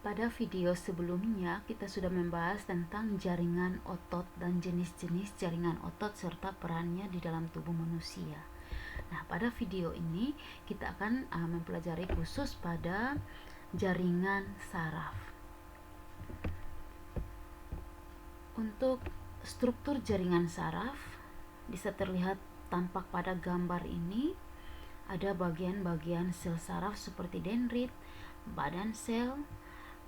Pada video sebelumnya, kita sudah membahas tentang jaringan otot dan jenis-jenis jaringan otot serta perannya di dalam tubuh manusia. Nah, pada video ini kita akan mempelajari khusus pada jaringan saraf. Untuk struktur jaringan saraf bisa terlihat tampak pada gambar ini. Ada bagian-bagian sel saraf seperti dendrit, badan sel,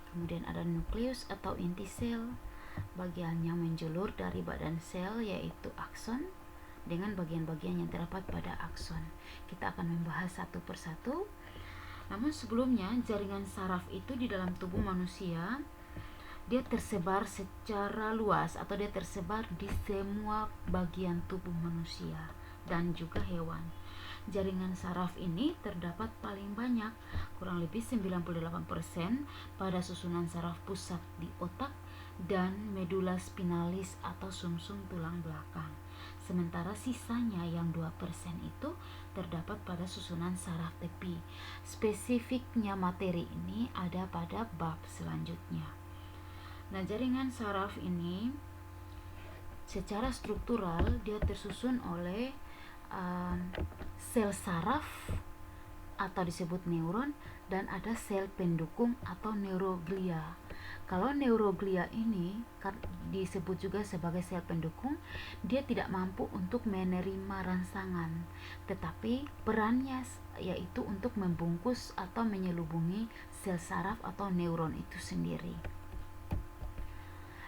kemudian ada nukleus atau inti sel, bagian yang menjulur dari badan sel yaitu akson, dengan bagian-bagian yang terdapat pada akson. Kita akan membahas satu persatu. Namun sebelumnya, jaringan saraf itu di dalam tubuh manusia dia tersebar secara luas atau dia tersebar di semua bagian tubuh manusia dan juga hewan. Jaringan saraf ini terdapat paling banyak, kurang lebih 98%, pada susunan saraf pusat di otak dan medula spinalis atau sumsum tulang belakang. Sementara sisanya yang 2% itu terdapat pada susunan saraf tepi. Spesifiknya materi ini ada pada bab selanjutnya. Nah, jaringan saraf ini secara struktural dia tersusun oleh sel saraf atau disebut neuron dan ada sel pendukung atau neuroglia. Kalau neuroglia ini disebut juga sebagai sel pendukung, dia tidak mampu untuk menerima rangsangan, tetapi perannya yaitu untuk membungkus atau menyelubungi sel saraf atau neuron itu sendiri.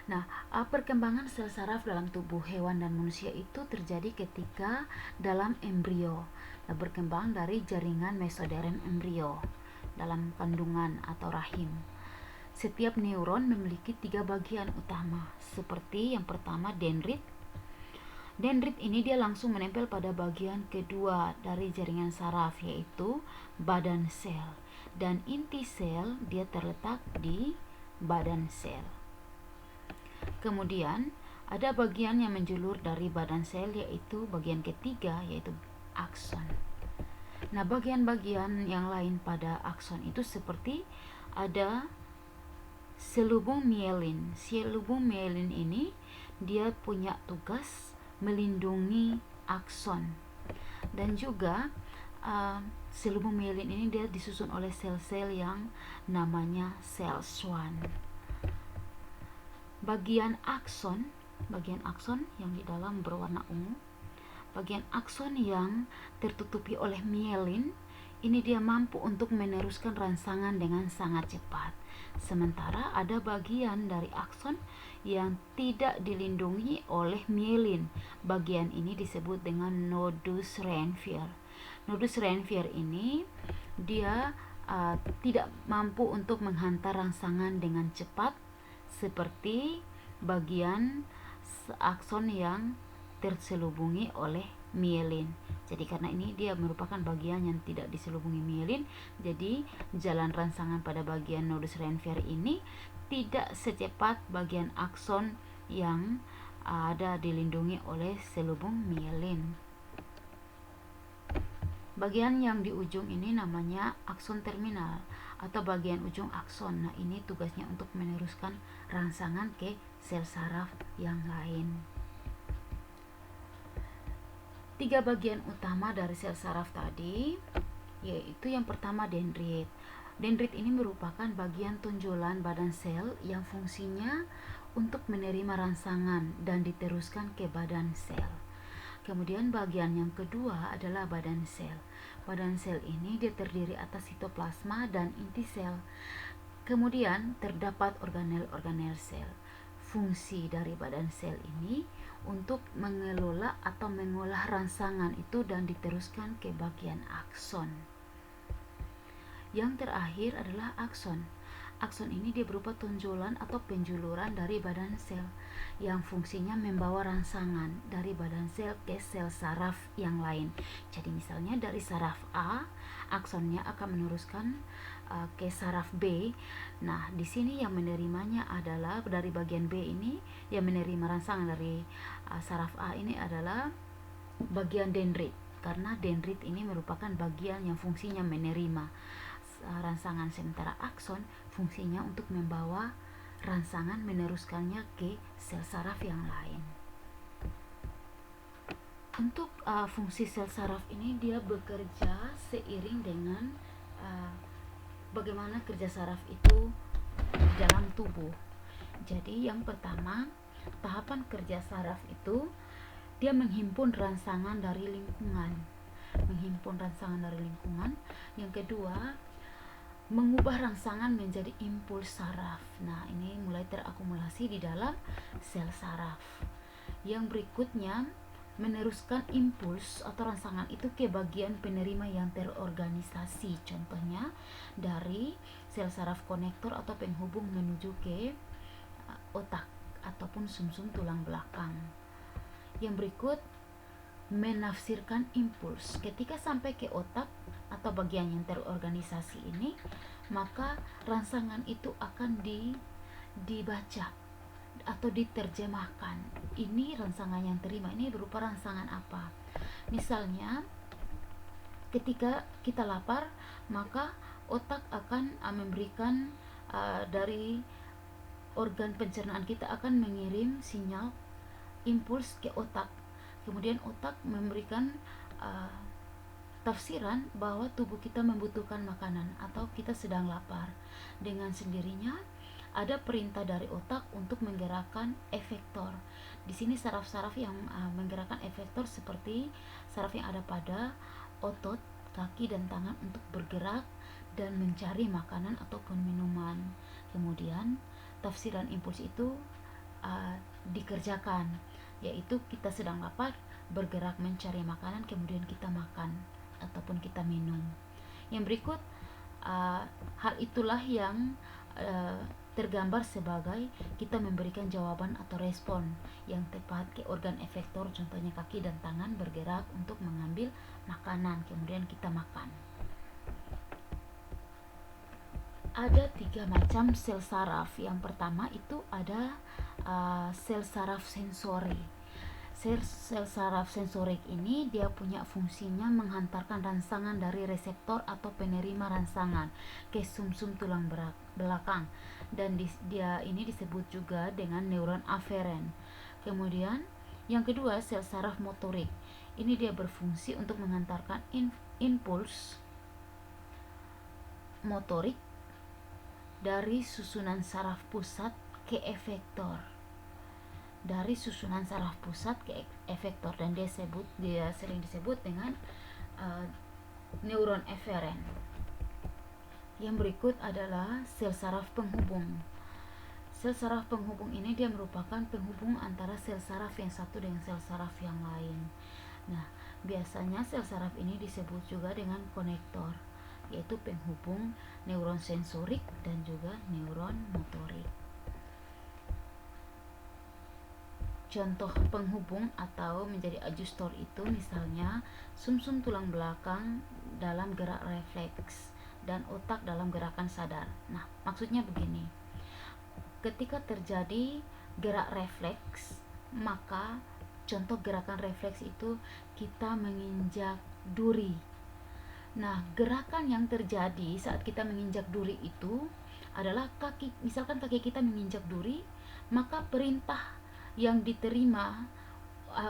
Nah, perkembangan sel saraf dalam tubuh hewan dan manusia itu terjadi ketika dalam embrio. Nah, berkembang dari jaringan mesoderm embrio dalam kandungan atau rahim. Setiap neuron memiliki 3 bagian utama, seperti yang pertama dendrit. Dendrit ini dia langsung menempel pada bagian kedua dari jaringan saraf, yaitu badan sel. Dan inti sel dia terletak di badan sel. Kemudian ada bagian yang menjulur dari badan sel, yaitu bagian ketiga, yaitu akson. Nah, bagian-bagian yang lain pada akson itu seperti ada selubung mielin. Selubung mielin ini dia punya tugas melindungi akson. Dan juga selubung mielin ini dia disusun oleh sel-sel yang namanya sel Schwann. Bagian akson yang di dalam berwarna ungu, bagian akson yang tertutupi oleh mielin ini dia mampu untuk meneruskan rangsangan dengan sangat cepat. Sementara ada bagian dari akson yang tidak dilindungi oleh mielin. Bagian ini disebut dengan nodus Reinfeldt. Nodus Reinfeldt ini dia tidak mampu untuk menghantar rangsangan dengan cepat seperti bagian akson yang terselubungi oleh mielin. Jadi karena ini dia merupakan bagian yang tidak diselubungi mielin, jadi jalan rangsangan pada bagian nodus Reinfeldt ini tidak secepat bagian akson yang ada dilindungi oleh selubung mielin. Bagian yang di ujung ini namanya akson terminal atau bagian ujung akson. Nah, ini tugasnya untuk meneruskan rangsangan ke sel saraf yang lain. 3 bagian utama dari sel saraf tadi, yaitu yang pertama dendrit. Dendrit ini merupakan bagian tonjolan badan sel yang fungsinya untuk menerima rangsangan dan diteruskan ke badan sel. Kemudian bagian yang kedua adalah badan sel. Badan sel ini dia terdiri atas sitoplasma dan inti sel. Kemudian terdapat organel-organel sel. Fungsi dari badan sel ini untuk mengelola atau mengolah rangsangan itu dan diteruskan ke bagian akson. Yang terakhir adalah akson. Akson ini dia berupa tonjolan atau penjuluran dari badan sel yang fungsinya membawa rangsangan dari badan sel ke sel saraf yang lain. Jadi misalnya dari saraf A, aksonnya akan meneruskan ke saraf B. Nah, di sini yang menerimanya adalah dari bagian B ini, yang menerima rangsangan dari saraf A ini adalah bagian dendrit, karena dendrit ini merupakan bagian yang fungsinya menerima rangsangan, sementara akson fungsinya untuk membawa rangsangan meneruskannya ke sel saraf yang lain. Untuk fungsi sel saraf ini dia bekerja seiring dengan bagaimana kerja saraf itu di dalam tubuh. Jadi yang pertama, tahapan kerja saraf itu dia menghimpun rangsangan dari lingkungan. Yang kedua, mengubah rangsangan menjadi impuls saraf. Nah, ini mulai terakumulasi di dalam sel saraf. Yang berikutnya, meneruskan impuls atau rangsangan itu ke bagian penerima yang terorganisasi. Contohnya dari sel saraf konektor atau penghubung menuju ke otak ataupun sumsum tulang belakang. Yang berikut, menafsirkan impuls. Ketika sampai ke otak atau bagian yang terorganisasi ini, maka rangsangan itu akan dibaca atau diterjemahkan. Ini rangsangan yang terima ini berupa rangsangan apa? Misalnya, ketika kita lapar, maka otak akan memberikan dari organ pencernaan kita akan mengirim sinyal impuls ke otak. Kemudian otak memberikan tafsiran bahwa tubuh kita membutuhkan makanan atau kita sedang lapar. Dengan sendirinya ada perintah dari otak untuk menggerakkan efektor. Di sini saraf-saraf yang menggerakkan efektor seperti saraf yang ada pada otot kaki dan tangan untuk bergerak dan mencari makanan ataupun minuman. Kemudian tafsiran impuls itu dikerjakan, yaitu kita sedang lapar, bergerak mencari makanan, kemudian kita makan ataupun kita minum. Yang berikut, hal itulah yang tergambar sebagai kita memberikan jawaban atau respon yang tepat ke organ efektor, contohnya kaki dan tangan bergerak untuk mengambil makanan, kemudian kita makan. Ada 3 macam sel saraf. Yang pertama itu ada sel saraf sensori. Sel saraf sensorik ini dia punya fungsinya menghantarkan rangsangan dari reseptor atau penerima rangsangan ke sumsum tulang belakang, dan dia ini disebut juga dengan neuron aferen. Kemudian yang kedua, sel saraf motorik. Ini dia berfungsi untuk menghantarkan impuls motorik dari susunan saraf pusat ke efektor. Dari susunan saraf pusat ke efektor, dan dia sering disebut dengan neuron eferen. Yang berikut adalah sel saraf penghubung. Sel saraf penghubung ini dia merupakan penghubung antara sel saraf yang satu dengan sel saraf yang lain. Nah, biasanya sel saraf ini disebut juga dengan konektor, yaitu penghubung neuron sensorik dan juga neuron motorik. Contoh penghubung atau menjadi adjustor itu misalnya sumsum tulang belakang dalam gerak refleks dan otak dalam gerakan sadar. Nah, maksudnya begini. Ketika terjadi gerak refleks, maka contoh gerakan refleks itu kita menginjak duri. Nah, gerakan yang terjadi saat kita menginjak duri itu adalah misalkan kaki kita menginjak duri, maka perintah yang diterima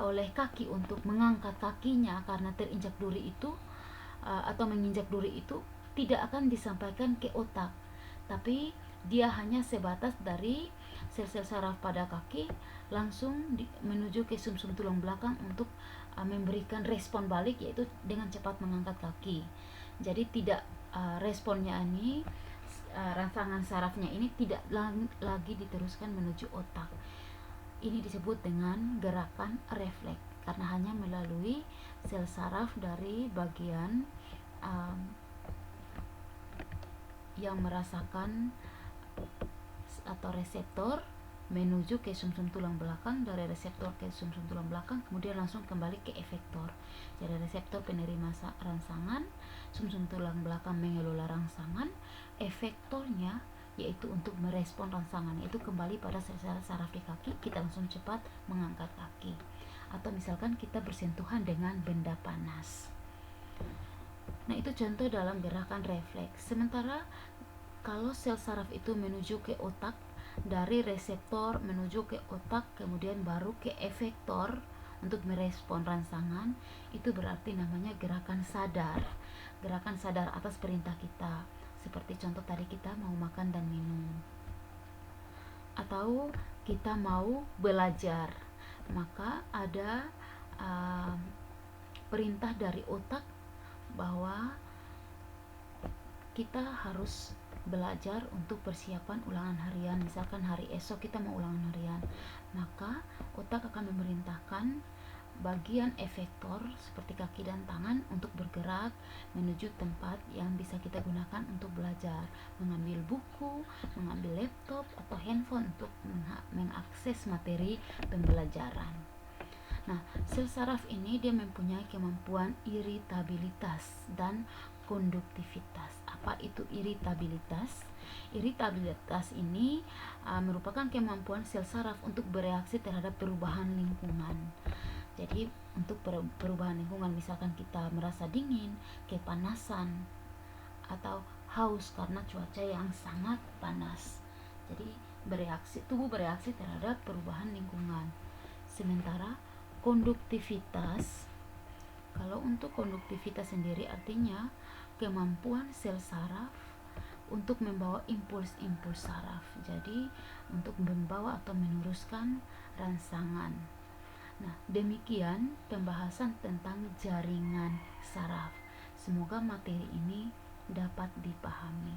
oleh kaki untuk mengangkat kakinya karena terinjak duri itu atau menginjak duri itu tidak akan disampaikan ke otak, tapi dia hanya sebatas dari sel-sel saraf pada kaki langsung menuju ke sumsum tulang belakang untuk memberikan respon balik, yaitu dengan cepat mengangkat kaki. Jadi tidak responnya ini rangsangan sarafnya ini tidak lagi diteruskan menuju otak. Ini disebut dengan gerakan refleks karena hanya melalui sel saraf dari bagian yang merasakan atau reseptor menuju ke sumsum tulang belakang, dari reseptor ke sumsum tulang belakang, kemudian langsung kembali ke efektor. Jadi reseptor penerima rangsangan, sumsum tulang belakang mengelola rangsangan, efektornya yaitu untuk merespon rangsangan itu kembali pada sel-sel saraf di kaki, kita langsung cepat mengangkat kaki. Atau misalkan kita bersentuhan dengan benda panas. Nah, itu contoh dalam gerakan refleks. Sementara kalau sel saraf itu menuju ke otak, dari reseptor menuju ke otak, kemudian baru ke efektor untuk merespon rangsangan, itu berarti namanya gerakan sadar. Gerakan sadar atas perintah kita. Seperti contoh tadi, kita mau makan dan minum. Atau kita mau belajar, maka ada uh, perintah dari otak bahwa kita harus belajar untuk persiapan ulangan harian. Misalkan hari esok kita mau ulangan harian, maka otak akan memerintahkan bagian efektor seperti kaki dan tangan untuk bergerak menuju tempat yang bisa kita gunakan untuk belajar, mengambil buku, mengambil laptop atau handphone untuk mengakses materi pembelajaran. Nah, sel saraf ini dia mempunyai kemampuan iritabilitas dan konduktivitas. Apa itu iritabilitas? Iritabilitas ini merupakan kemampuan sel saraf untuk bereaksi terhadap perubahan lingkungan. Jadi untuk perubahan lingkungan, misalkan kita merasa dingin, kepanasan, atau haus karena cuaca yang sangat panas. Jadi tubuh bereaksi terhadap perubahan lingkungan. Sementara konduktivitas, kalau untuk konduktivitas sendiri artinya kemampuan sel saraf untuk membawa impuls-impuls saraf. Jadi untuk membawa atau meneruskan rangsangan. Nah, demikian pembahasan tentang jaringan saraf. Semoga materi ini dapat dipahami.